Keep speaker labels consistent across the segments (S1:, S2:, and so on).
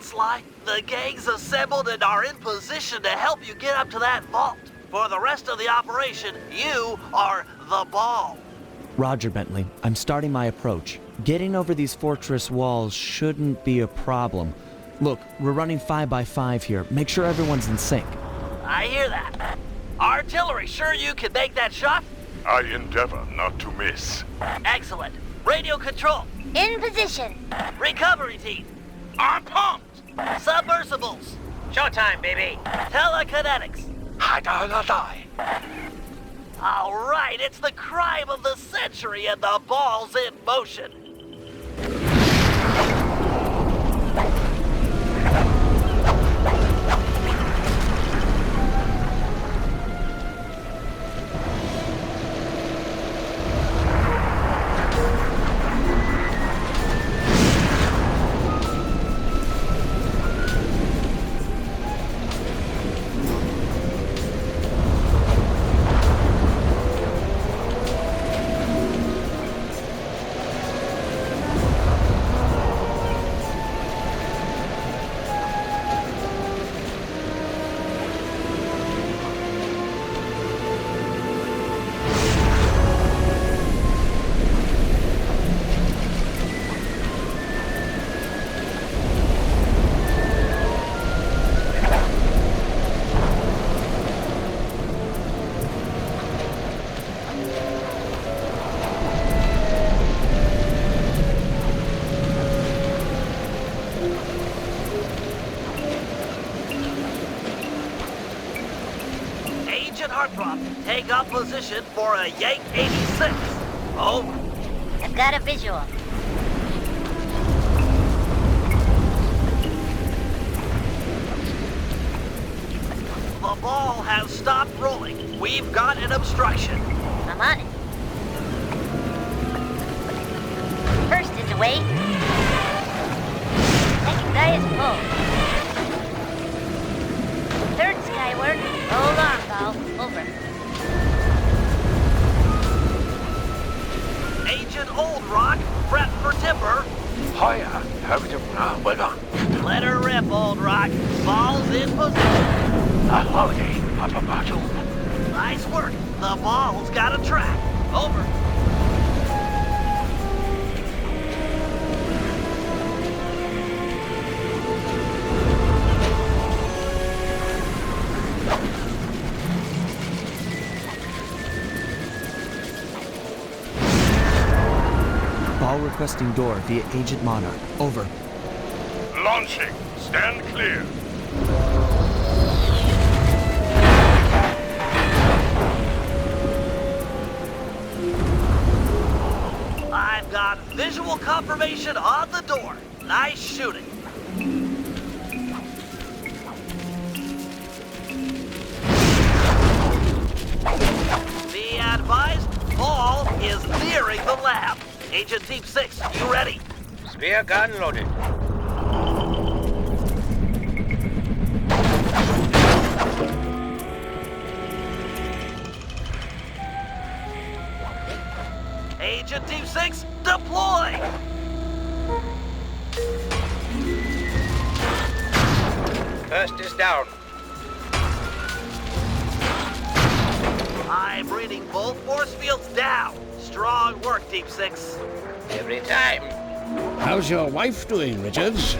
S1: Sly. The gang's assembled and are in position to help you get up to that vault. For the rest of the operation, you are the ball.
S2: Roger, Bentley. I'm starting my approach. Getting over these fortress walls shouldn't be a problem. Look, we're running 5 by 5 here. Make sure everyone's in sync.
S1: I hear that. Artillery, sure you can make that shot?
S3: I endeavor not to miss.
S1: Excellent. Radio control.
S4: In position.
S1: Recovery team.
S5: I'm pumped!
S1: Submersibles.
S5: Showtime, baby!
S1: Telekinetics.
S5: Die.
S1: All right, it's the crime of the century and the ball's in motion. Take up position for a Yank 86. Over.
S4: I've got a visual.
S1: The ball has stopped rolling. We've got an obstruction.
S4: I'm on it. First is away. Second guy is full. Third skyward. Hold on, pal. Over.
S1: Agent Old Rock, prep for timber.
S5: Hiya. How we doing? Well done.
S1: Let her rip, Old Rock. Ball's in position.
S5: Howdy. Up a battle.
S1: Nice work. The ball's got a track. Over.
S2: Ball requesting door via Agent Monarch. Over.
S3: Launching. Stand clear.
S1: I've got visual confirmation on the door. Nice shooting. Be advised, ball is nearing the lab. Agent Team 6, you ready?
S5: Spear gun loaded.
S1: Agent Team 6, deploy!
S5: First is down.
S1: I'm reading both force fields down. Strong work, Team 6.
S5: Every time.
S6: How's your wife doing, Richards?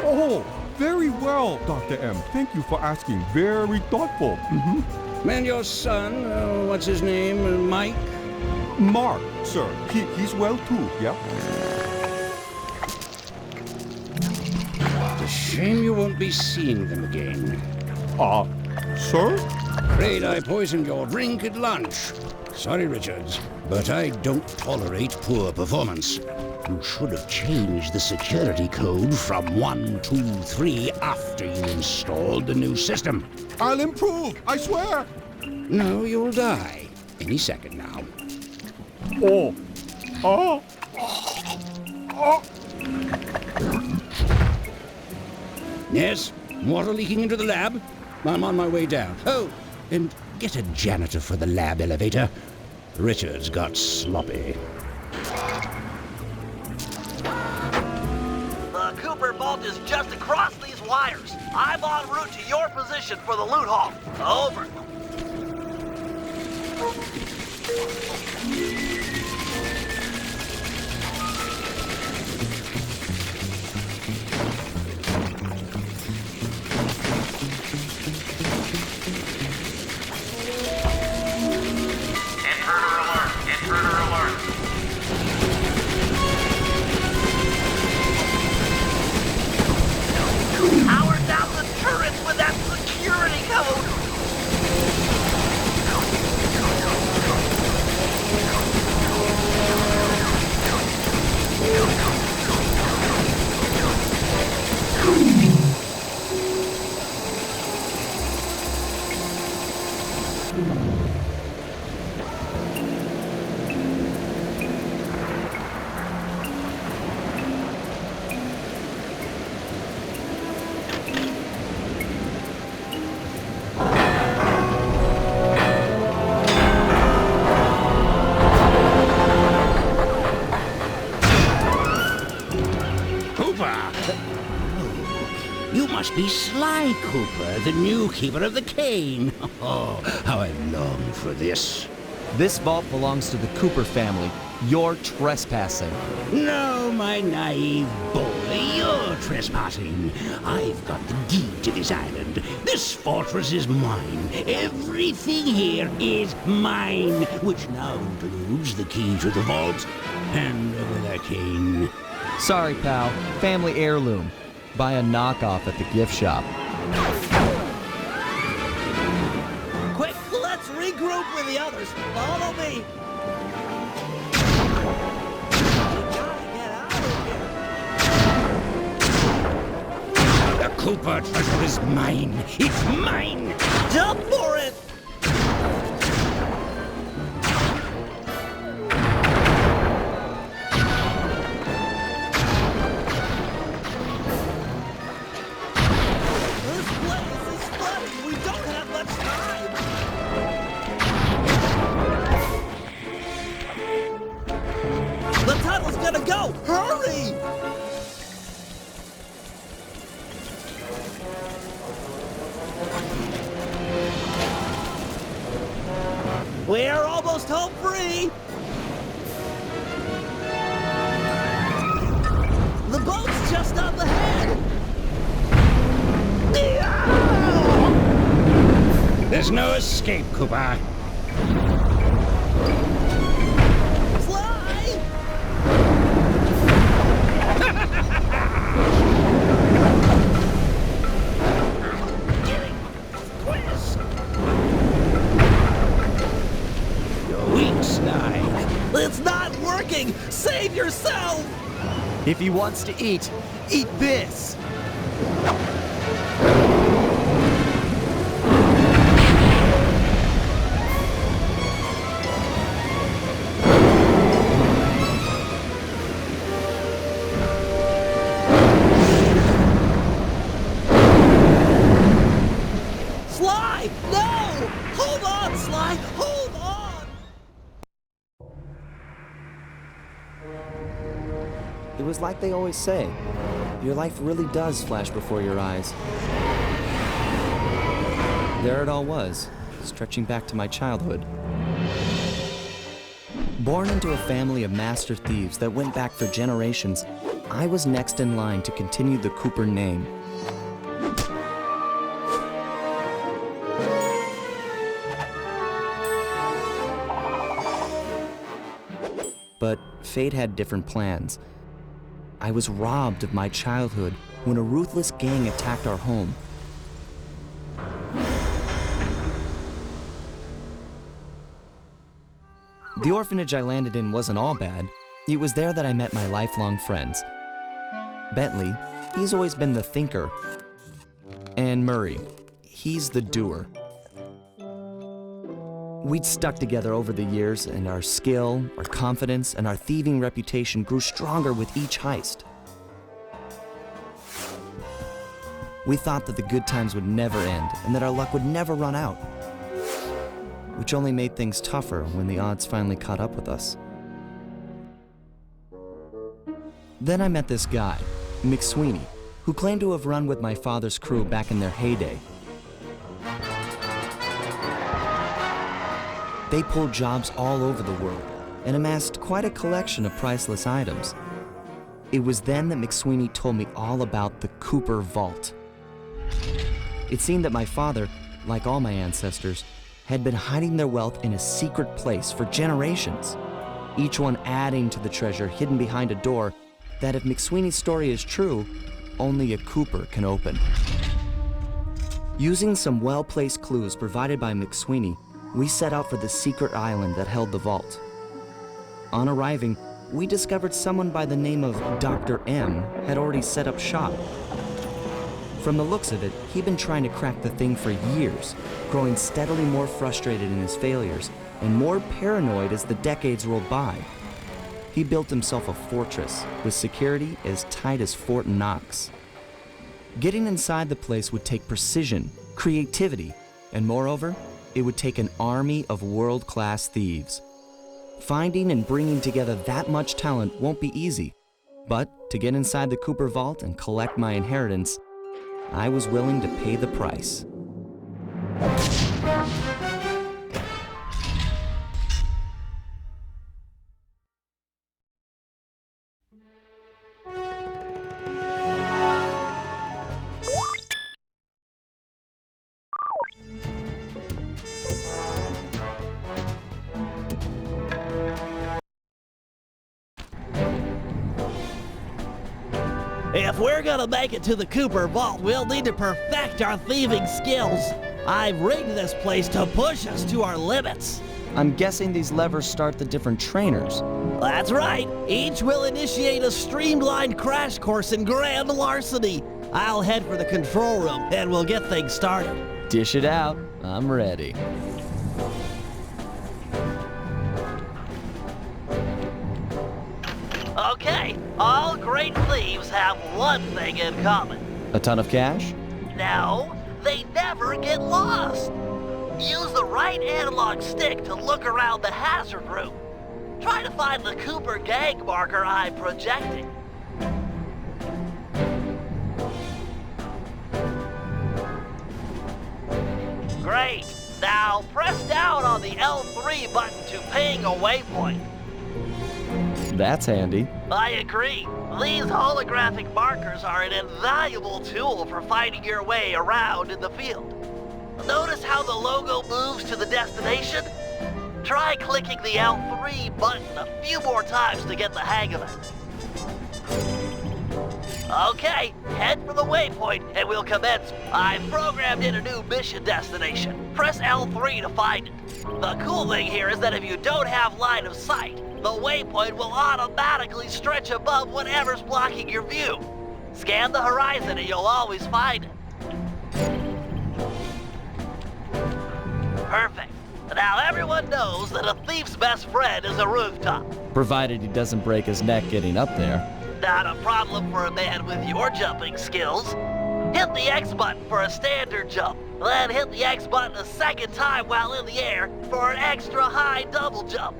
S7: Oh, very well, Dr. M. Thank you for asking. Very thoughtful.
S6: And your son, what's his name, Mike?
S7: Mark, sir. He's well too, yeah?
S6: It's a shame you won't be seeing them again.
S7: Sir?
S6: Afraid I poisoned your drink at lunch. Sorry, Richards, but I don't tolerate poor performance. You should have changed the security code from 123 after you installed the new system.
S7: I'll improve, I swear.
S6: No, you'll die. Any second now. Yes? Water leaking into the lab? I'm on my way down. Oh, and get a janitor for the lab elevator. Richards got sloppy.
S1: The Cooper vault is just across these wires. I'm en route to your position for the loot haul. Over. Power down the turrets with that security code!
S6: You must be Sly Cooper, the new keeper of the cane. Oh, how I long for this.
S2: This vault belongs to the Cooper family. You're trespassing.
S6: No, my naive boy, you're trespassing. I've got the deed to this island. This fortress is mine. Everything here is mine, which now includes the key to the vault. Hand over that cane.
S2: Sorry, pal. Family heirloom. Buy a knockoff at the gift shop.
S1: Quick, let's regroup with the others. Follow me.
S6: The Cooper treasure is mine. It's mine.
S1: Jump for it! This place is flooding. We don't have much time. The tunnel's gonna go. Hurry! We're almost home free! The boat's just up ahead!
S6: There's no escape, Cooper.
S1: Fly! Twist!
S6: You're weak, Sly.
S1: It's not working! Save yourself!
S2: If he wants to eat this!
S1: Sly! No! Hold on, Sly! Hold on!
S2: It was like they always say. Your life really does flash before your eyes. There it all was, stretching back to my childhood. Born into a family of master thieves that went back for generations, I was next in line to continue the Cooper name. But fate had different plans. I was robbed of my childhood when a ruthless gang attacked our home. The orphanage I landed in wasn't all bad. It was there that I met my lifelong friends. Bentley, he's always been the thinker. And Murray, he's the doer. We'd stuck together over the years, and our skill, our confidence, and our thieving reputation grew stronger with each heist. We thought that the good times would never end, and that our luck would never run out, which only made things tougher when the odds finally caught up with us. Then I met this guy, McSweeney, who claimed to have run with my father's crew back in their heyday. They pulled jobs all over the world and amassed quite a collection of priceless items. It was then that McSweeney told me all about the Cooper Vault. It seemed that my father, like all my ancestors, had been hiding their wealth in a secret place for generations, each one adding to the treasure hidden behind a door that, if McSweeney's story is true, only a Cooper can open. Using some well-placed clues provided by McSweeney, we set out for the secret island that held the vault. On arriving, we discovered someone by the name of Dr. M had already set up shop. From the looks of it, he'd been trying to crack the thing for years, growing steadily more frustrated in his failures and more paranoid as the decades rolled by. He built himself a fortress with security as tight as Fort Knox. Getting inside the place would take precision, creativity, and moreover, it would take an army of world-class thieves. Finding and bringing together that much talent won't be easy, but to get inside the Cooper Vault and collect my inheritance, I was willing to pay the price.
S1: If we're gonna make it to the Cooper Vault, we'll need to perfect our thieving skills. I've rigged this place to push us to our limits.
S2: I'm guessing these levers start the different trainers.
S1: That's right. Each will initiate a streamlined crash course in grand larceny. I'll head for the control room and we'll get things started.
S2: Dish it out. I'm ready.
S1: Okay, all great thieves have one thing in common.
S2: A ton of cash?
S1: No, they never get lost. Use the right analog stick to look around the hazard room. Try to find the Cooper gang marker I'm projecting. Great. Now press down on the L3 button to ping a waypoint.
S2: That's handy.
S1: I agree. These holographic markers are an invaluable tool for finding your way around in the field. Notice how the logo moves to the destination? Try clicking the L3 button a few more times to get the hang of it. Okay, head for the waypoint and we'll commence. I've programmed in a new mission destination. Press L3 to find it. The cool thing here is that if you don't have line of sight, the waypoint will automatically stretch above whatever's blocking your view. Scan the horizon and you'll always find it. Perfect. Now everyone knows that a thief's best friend is a rooftop.
S2: Provided he doesn't break his neck getting up there.
S1: Not a problem for a man with your jumping skills. Hit the X button for a standard jump, then hit the X button a second time while in the air for an extra high double jump.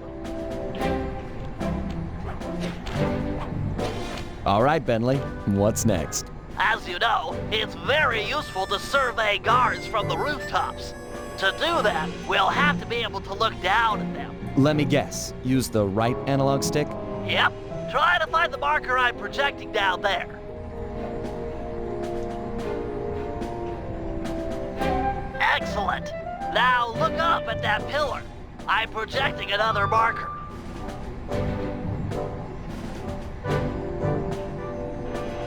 S2: All right, Bentley, what's next?
S1: As you know, it's very useful to survey guards from the rooftops. To do that, we'll have to be able to look down at them.
S2: Let me guess, use the right analog stick?
S1: Yep. Try to find the marker I'm projecting down there. Excellent. Now look up at that pillar. I'm projecting another marker.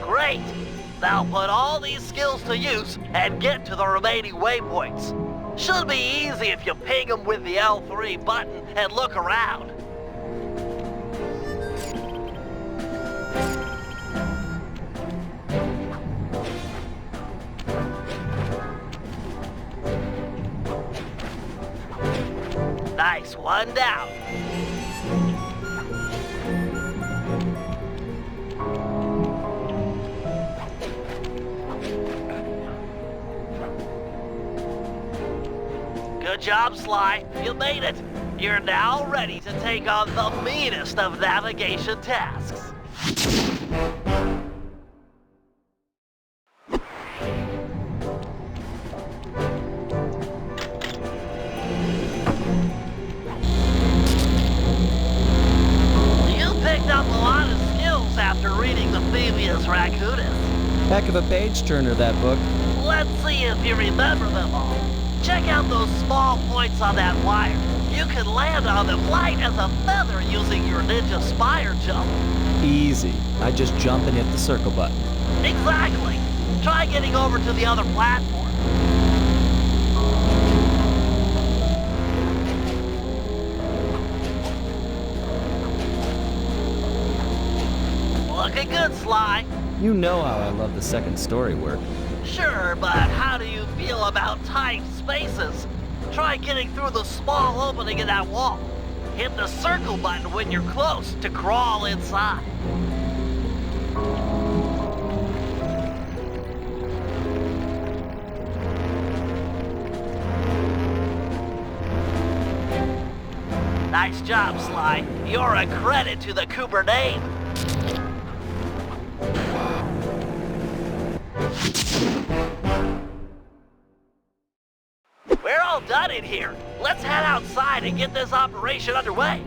S1: Great. Now put all these skills to use and get to the remaining waypoints. Should be easy if you ping them with the L3 button and look around. Nice, one down. Good job, Sly. You made it. You're now ready to take on the meanest of navigation tasks. raccoon is.
S2: Heck of a page turner, that book.
S1: Let's see if you remember them all. Check out those small points on that wire. You can land on them light as a feather using your ninja spire jump.
S2: Easy. I just jump and hit the circle button.
S1: Exactly. Try getting over to the other platform. Looking good, Sly.
S2: You know how I love the second story work.
S1: Sure, but how do you feel about tight spaces? Try getting through the small opening in that wall. Hit the circle button when you're close to crawl inside. Nice job, Sly. You're a credit to the Cooper name. We're all done in here. Let's head outside and get this operation underway.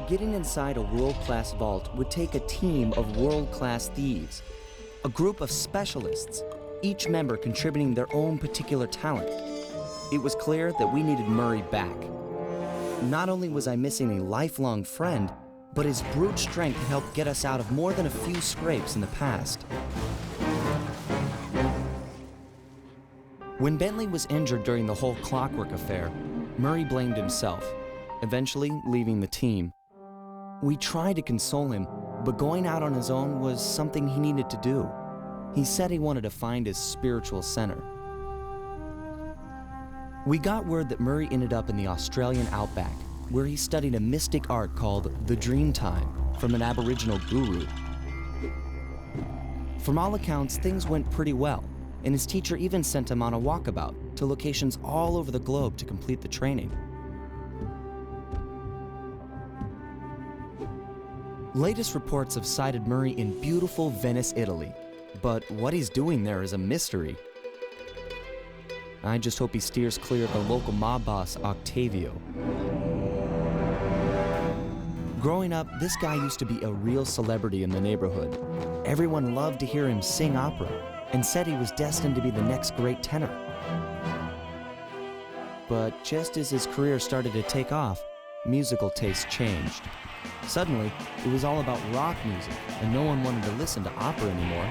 S2: Getting inside a world-class vault would take a team of world-class thieves, a group of specialists, each member contributing their own particular talent. It was clear that we needed Murray back. Not only was I missing a lifelong friend, but his brute strength had helped get us out of more than a few scrapes in the past. When Bentley was injured during the whole Clockwork affair, Murray blamed himself, eventually leaving the team. We tried to console him, but going out on his own was something he needed to do. He said he wanted to find his spiritual center. We got word that Murray ended up in the Australian outback, where he studied a mystic art called the Dreamtime from an Aboriginal guru. From all accounts, things went pretty well, and his teacher even sent him on a walkabout to locations all over the globe to complete the training. Latest reports have cited Murray in beautiful Venice, Italy, but what he's doing there is a mystery. I just hope he steers clear of the local mob boss, Octavio. Growing up, this guy used to be a real celebrity in the neighborhood. Everyone loved to hear him sing opera and said he was destined to be the next great tenor. But just as his career started to take off, musical tastes changed. Suddenly, it was all about rock music, and no one wanted to listen to opera anymore.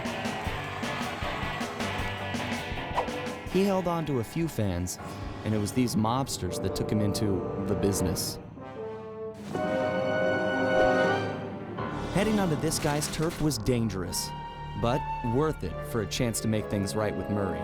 S2: He held on to a few fans, and it was these mobsters that took him into the business. Heading onto this guy's turf was dangerous, but worth it for a chance to make things right with Murray.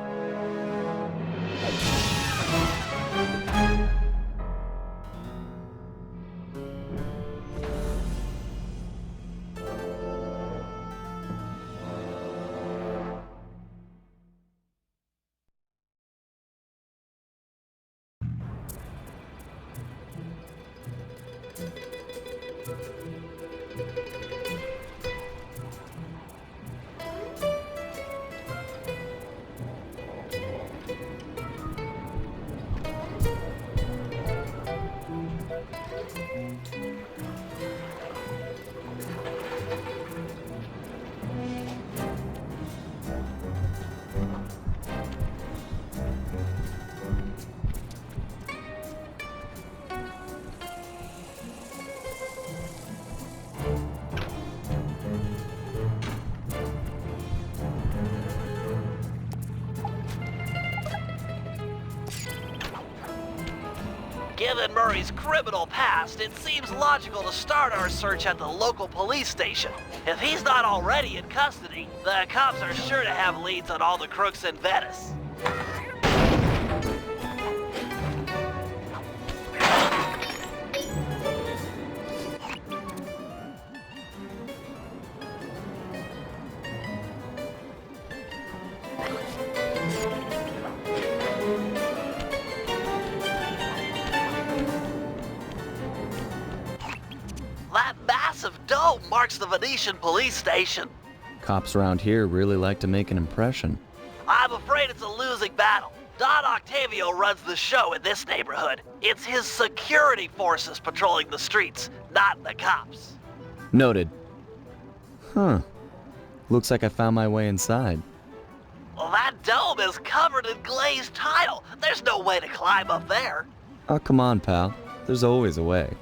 S1: Given Murray's criminal past, it seems logical to start our search at the local police station. If he's not already in custody, the cops are sure to have leads on all the crooks in Venice. marks the Venetian police station.
S2: Cops around here really like to make an impression.
S1: I'm afraid it's a losing battle. Don Octavio runs the show in this neighborhood. It's his security forces patrolling the streets, not the cops.
S2: Noted. Huh. Looks like I found my way inside.
S1: Well, that dome is covered in glazed tile. There's no way to climb up there.
S2: Oh, come on, pal. There's always a way.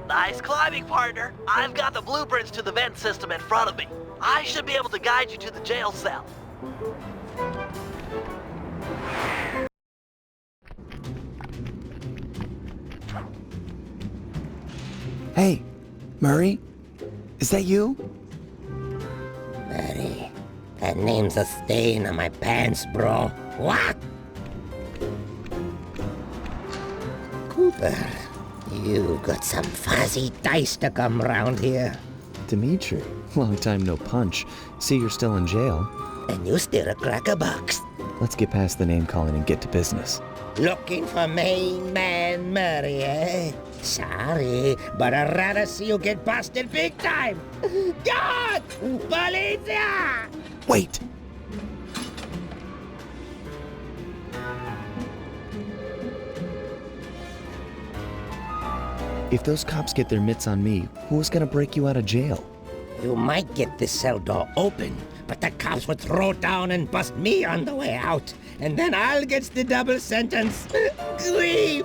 S1: Nice climbing, partner. I've got the blueprints to the vent system in front of me. I should be able to guide you to the jail cell.
S2: Hey, Murray? Is that you?
S5: Murray, that name's a stain on my pants, bro. What? Cooper, you got some fuzzy dice to come round here.
S2: Dimitri. Long time no punch. See, you're still in jail.
S5: And you still a cracker box.
S2: Let's get past the name calling and get to business.
S5: Looking for main man Murray, eh? Sorry, but I'd rather see you get busted big time. God! Policia!
S2: Wait! If those cops get their mitts on me, who's gonna break you out of jail?
S5: You might get this cell door open, but the cops would throw down and bust me on the way out. And then I'll get the double sentence. Grief!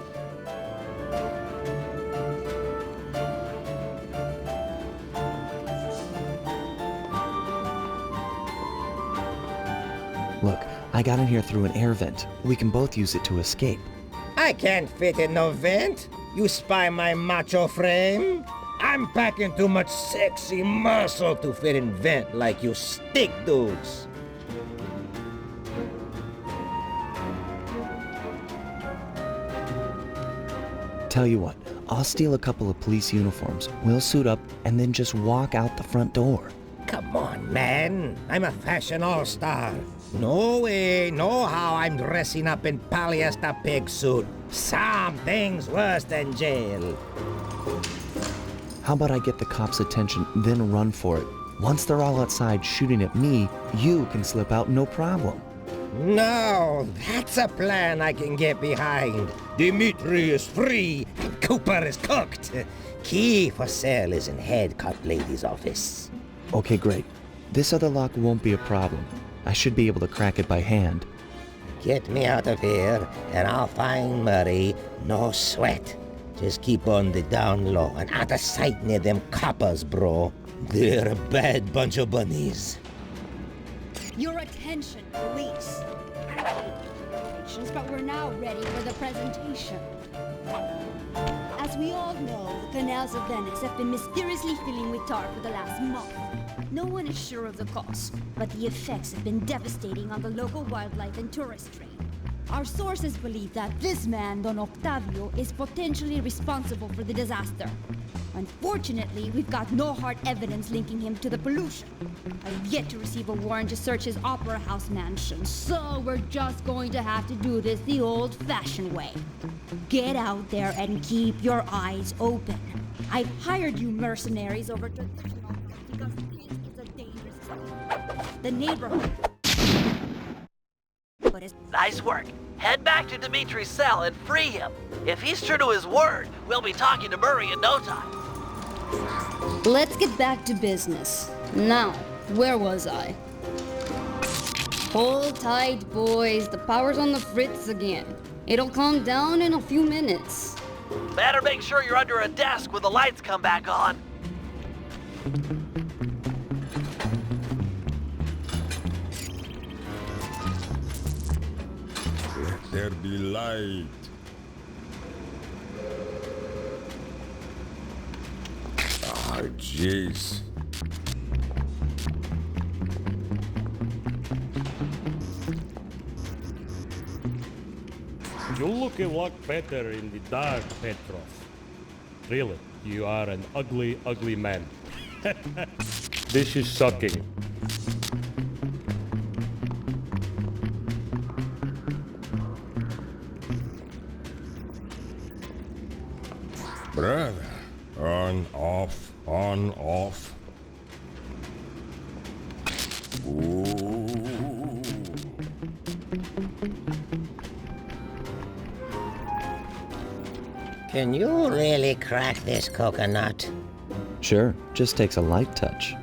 S2: Look, I got in here through an air vent. We can both use it to escape.
S5: I can't fit in no vent. You spy my macho frame? I'm packing too much sexy muscle to fit in vent like you stick dudes.
S2: Tell you what, I'll steal a couple of police uniforms. We'll suit up and then just walk out the front door.
S5: Come on, man. I'm a fashion all-star. No way, no how I'm dressing up in polyester pig suit. Something's worse than jail.
S2: How about I get the cops' attention, then run for it? Once they're all outside shooting at me, you can slip out no problem.
S5: No, that's a plan I can get behind. Dimitri is free and Cooper is cooked. Key for sale is in head cop lady's office.
S2: Okay, great. This other lock won't be a problem. I should be able to crack it by hand.
S5: Get me out of here, and I'll find Murray. No sweat. Just keep on the down low and out of sight near them coppers, bro. They're a bad bunch of bunnies.
S8: Your attention, police. But we're now ready for the presentation. As we all know, the canals of Venice have been mysteriously filling with tar for the last month. No one is sure of the cause, but the effects have been devastating on the local wildlife and tourist trade. Our sources believe that this man, Don Octavio, is potentially responsible for the disaster. Unfortunately, we've got no hard evidence linking him to the pollution. I've yet to receive a warrant to search his Opera House mansion, so we're just going to have to do this the old-fashioned way. Get out there and keep your eyes open. I've hired you mercenaries over traditional because this is a dangerous place. The neighborhood. But it's
S1: Nice work. Head back to Dimitri's cell and free him. If he's true to his word, we'll be talking to Murray in no time.
S8: Let's get back to business. Now, where was I? Hold tight, boys. The power's on the fritz again. It'll calm down in a few minutes.
S1: Better make sure you're under a desk when the lights come back on.
S7: Let there be light. Ah, jeez.
S9: You look a lot better in the dark, Petrov. Really, you are an ugly, ugly man. This is shocking.
S7: Brother, on, off, on, off. Ooh.
S5: Can you really crack this coconut?
S2: Sure, just takes a light touch.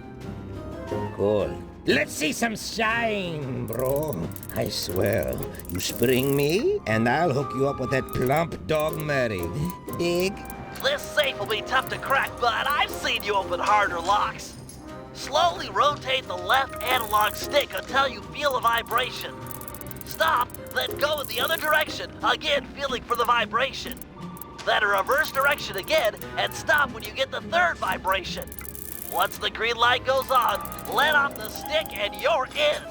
S5: Cool. Let's see some shine, bro. I swear, you spring me, and I'll hook you up with that plump dog Murray. Dig?
S1: This safe will be tough to crack, but I've seen you open harder locks. Slowly rotate the left analog stick until you feel a vibration. Stop, then go in the other direction, again feeling for the vibration. Then reverse direction again, and stop when you get the third vibration. Once the green light goes on, let off the stick and you're in.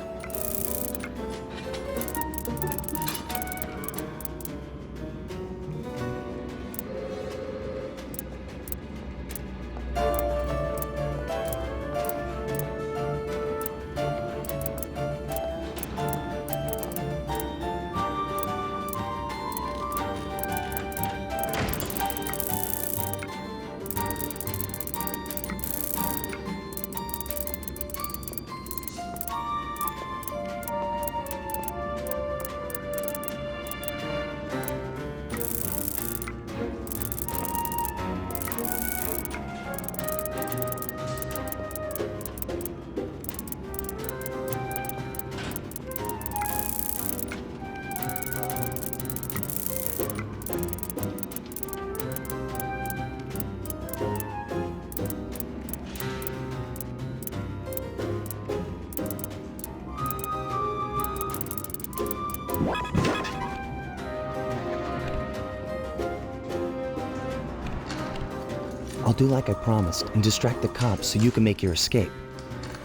S2: I'll do like I promised and distract the cops so you can make your escape.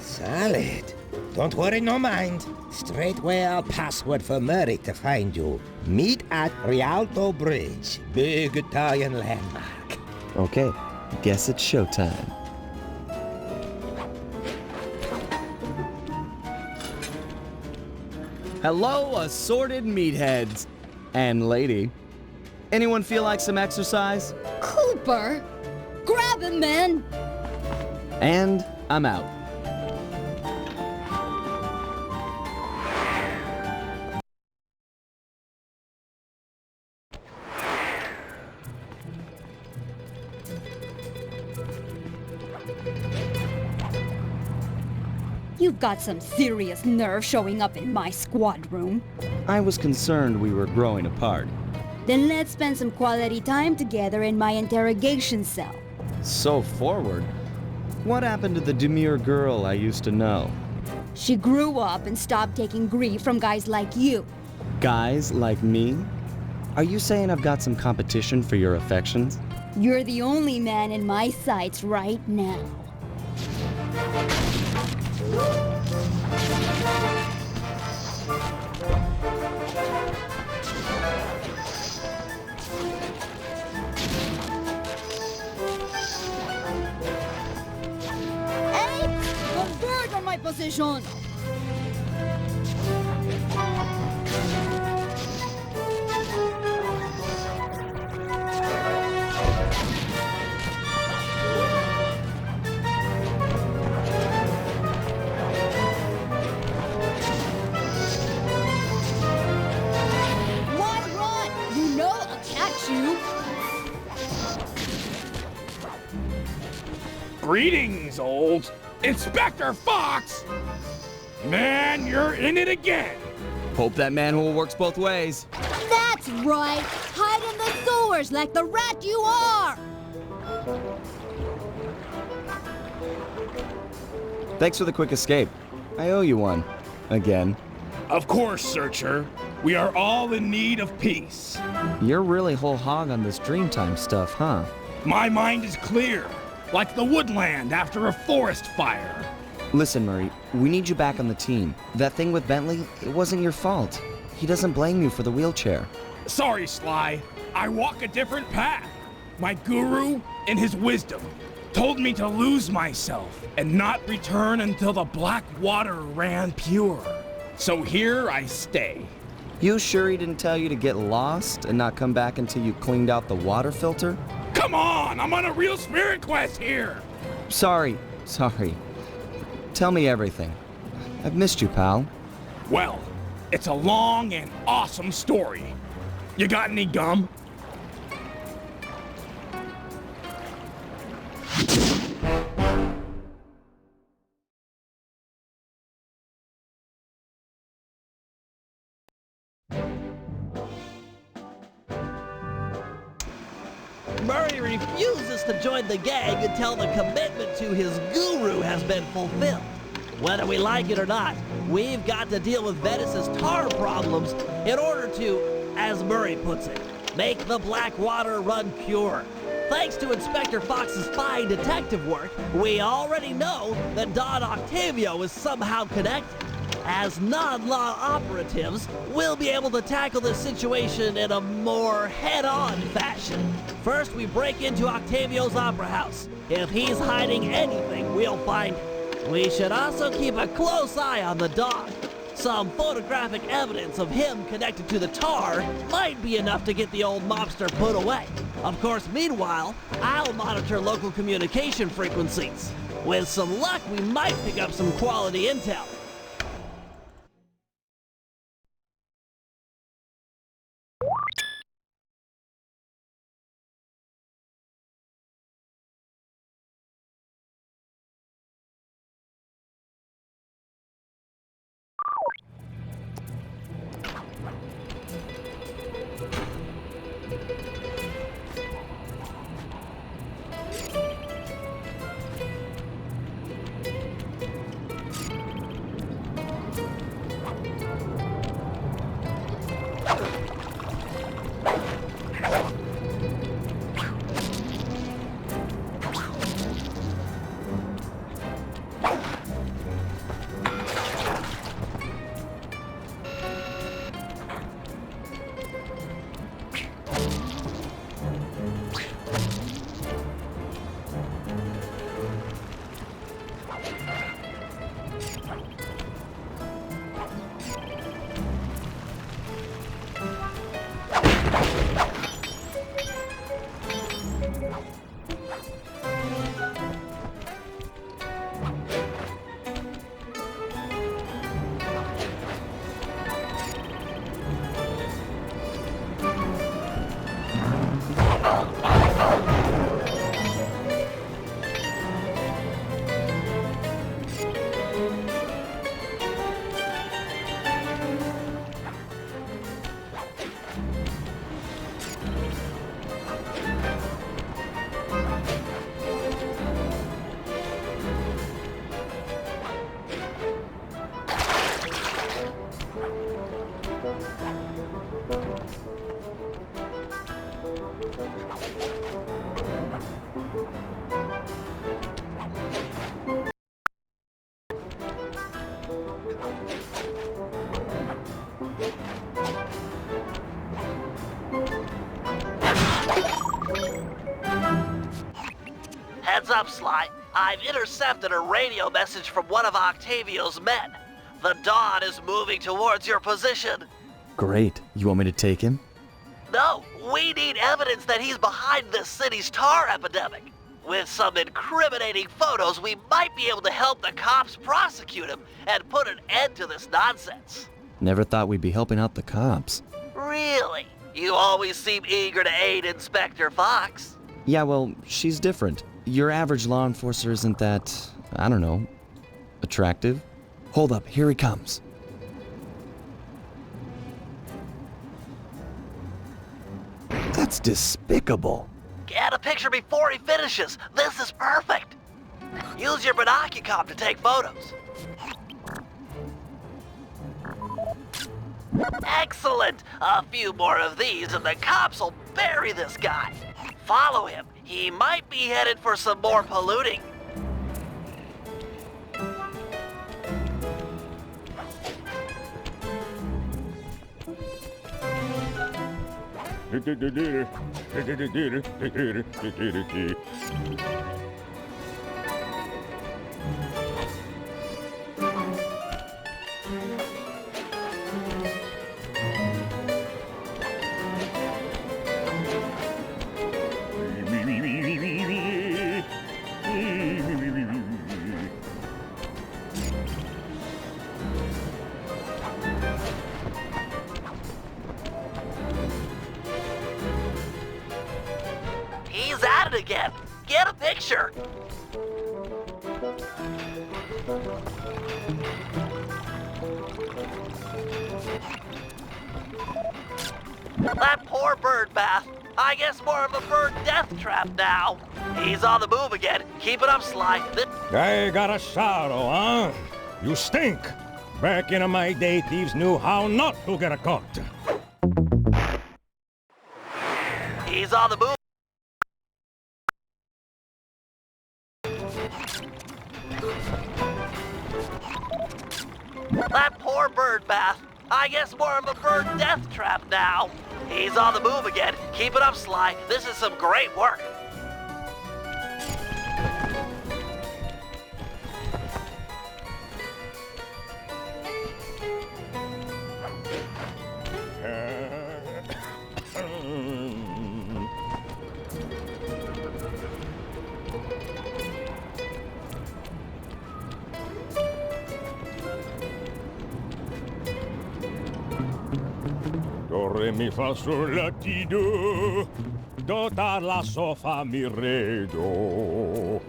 S5: Solid. Don't worry, no mind. Straightway our password for Murray to find you. Meet at Rialto Bridge. Big Italian landmark.
S2: Okay, guess it's showtime. Hello, assorted meatheads. And lady. Anyone feel like some exercise?
S8: Cooper! Grab him, man!
S2: And I'm out.
S8: You've got some serious nerve showing up in my squad room.
S2: I was concerned we were growing apart.
S8: Then let's spend some quality time together in my interrogation cell.
S2: So forward. What happened to the demure girl I used to know?
S8: She grew up and stopped taking grief from guys like you.
S2: Guys like me? Are you saying I've got some competition for your affections?
S8: You're the only man in my sights right now. Hey! Converge on my position! Why run? You know I'll catch you.
S10: Greetings, old Inspector Fox! Man, you're in it again!
S2: Hope that manhole works both ways.
S8: That's right! Hide in the sewers like the rat you are!
S2: Thanks for the quick escape. I owe you one. Again.
S10: Of course, Searcher. We are all in need of peace.
S2: You're really whole hog on this Dreamtime stuff, huh?
S10: My mind is clear, like the woodland after a forest fire.
S2: Listen, Murray, we need you back on the team. That thing with Bentley, it wasn't your fault. He doesn't blame you for the wheelchair.
S10: Sorry, Sly. I walk a different path. My guru, in his wisdom, told me to lose myself and not return until the black water ran pure. So here I stay.
S2: You sure he didn't tell you to get lost and not come back until you cleaned out the water filter?
S10: Come on, I'm on a real spirit quest here.
S2: Sorry. Tell me everything. I've missed you, pal.
S10: Well, it's a long and awesome story. You got any gum?
S1: Murray refuses to join the gang until the commitment to his guru has been fulfilled. Whether we like it or not, we've got to deal with Venice's tar problems in order to, as Murray puts it, make the black water run pure. Thanks to Inspector Fox's fine detective work, we already know that Don Octavio is somehow connected. As non-law operatives, we'll be able to tackle this situation in a more head-on fashion. First, we break into Octavio's opera house. If he's hiding anything, we'll find it. We should also keep a close eye on the dog. Some photographic evidence of him connected to the tar might be enough to get the old mobster put away. Of course, meanwhile, I'll monitor local communication frequencies. With some luck, we might pick up some quality intel. Heads up, Sly. I've intercepted a radio message from one of Octavio's men. The Dawn is moving towards your position.
S2: Great. You want me to take him?
S1: No, we need evidence that he's behind this city's tar epidemic. With some incriminating photos, we might be able to help the cops prosecute him and put an end to this nonsense.
S2: Never thought we'd be helping out the cops.
S1: Really? You always seem eager to aid Inspector Fox.
S2: Yeah, well, she's different. Your average law enforcer isn't that, I don't know, attractive? Hold up, here he comes. That's despicable.
S1: Get a picture before he finishes. This is perfect. Use your binocular to take photos. Excellent! A few more of these and the cops will bury this guy. Follow him. He might be headed for some more polluting. He's at it again. Get a picture. That poor bird bath. I guess more of a bird death trap now. He's on the move again. Keep it up, Sly.
S9: I got a sorrow, huh? You stink. Back in my day, thieves knew how not to get caught.
S1: He's on the move. That poor bird bath. I guess more of a bird death trap now. He's on the move again. Keep it up, Sly. This is some great work.
S9: Do, re, mi, fa, sol, la, ti, do. Do, ta, la, so, fa, mi, re, do.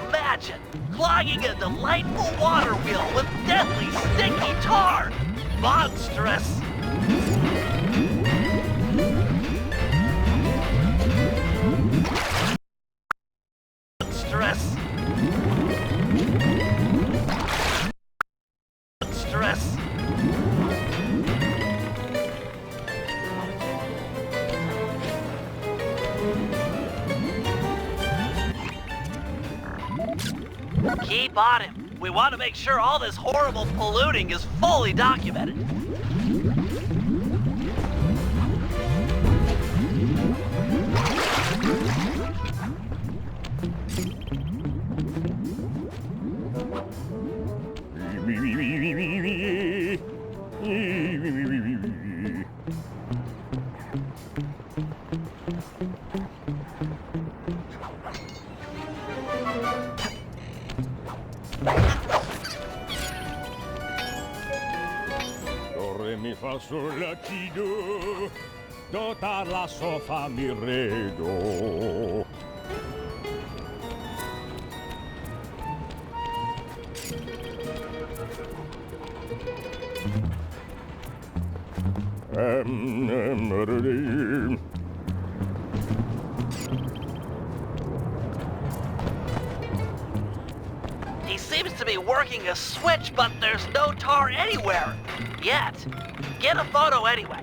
S1: Imagine clogging a delightful water wheel with deathly sticky tar. Monstrous. Monstrous. Monstrous. Keep on him. We want to make sure all this horrible polluting is fully documented.
S9: Do, re, mi, fa, sol, la, ti, do. Do, ta, la, so, fa, mi, re, do.
S1: He seems to be working a switch, but there's no tar anywhere. Yet. Get a photo anyway.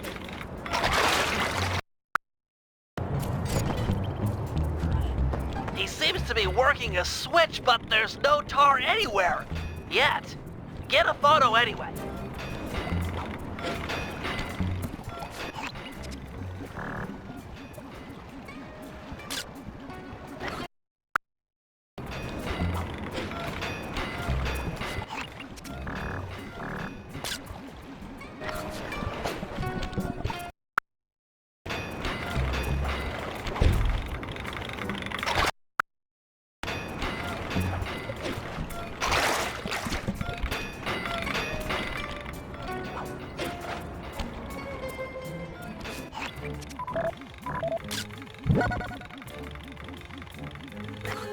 S1: He seems to be working a switch, but there's no tar anywhere. Yet. Get a photo anyway.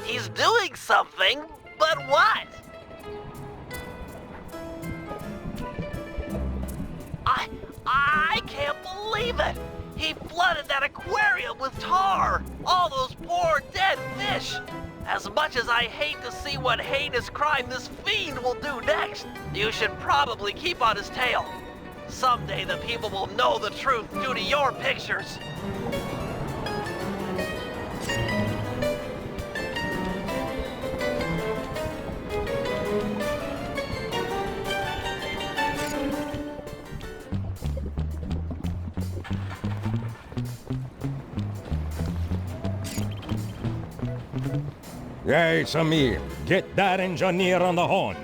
S1: He's doing something, but what? I can't believe it! He flooded that aquarium with tar! All those poor dead fish! As much as I hate to see what heinous crime this fiend will do next, you should probably keep on his tail. Someday the people will know the truth due to your pictures.
S11: Yeah, it's a me. Get that engineer on the horn.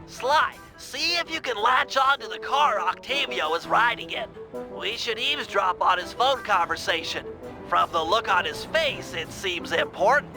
S1: Sly, see if you can latch onto the car Octavio is riding in. We should eavesdrop on his phone conversation. From the look on his face, it seems important.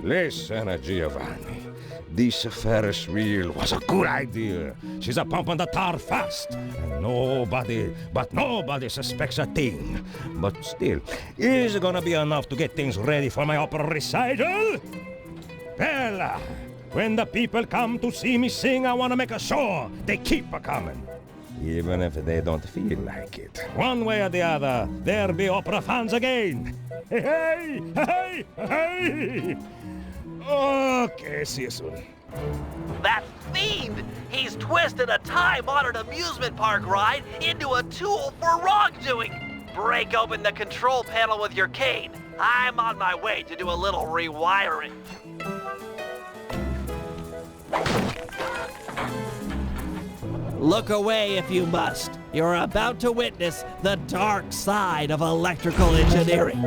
S11: Listen, Giovanni. This Ferris wheel was a good idea. She's a pumping the tar fast. And nobody suspects a thing. But still, is it gonna be enough to get things ready for my opera recital? Well, when the people come to see me sing, I want to make a show. They keep a-coming. Even if they don't feel like it. One way or the other, there'll be opera fans again. Hey, hey, hey, hey! Okay, see you soon.
S1: That fiend! He's twisted a time-honored amusement park ride into a tool for wrongdoing! Break open the control panel with your cane. I'm on my way to do a little rewiring. Look away if you must. You're about to witness the dark side of electrical engineering.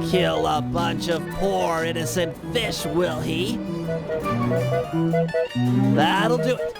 S1: Kill a bunch of poor innocent fish, will he? That'll do it.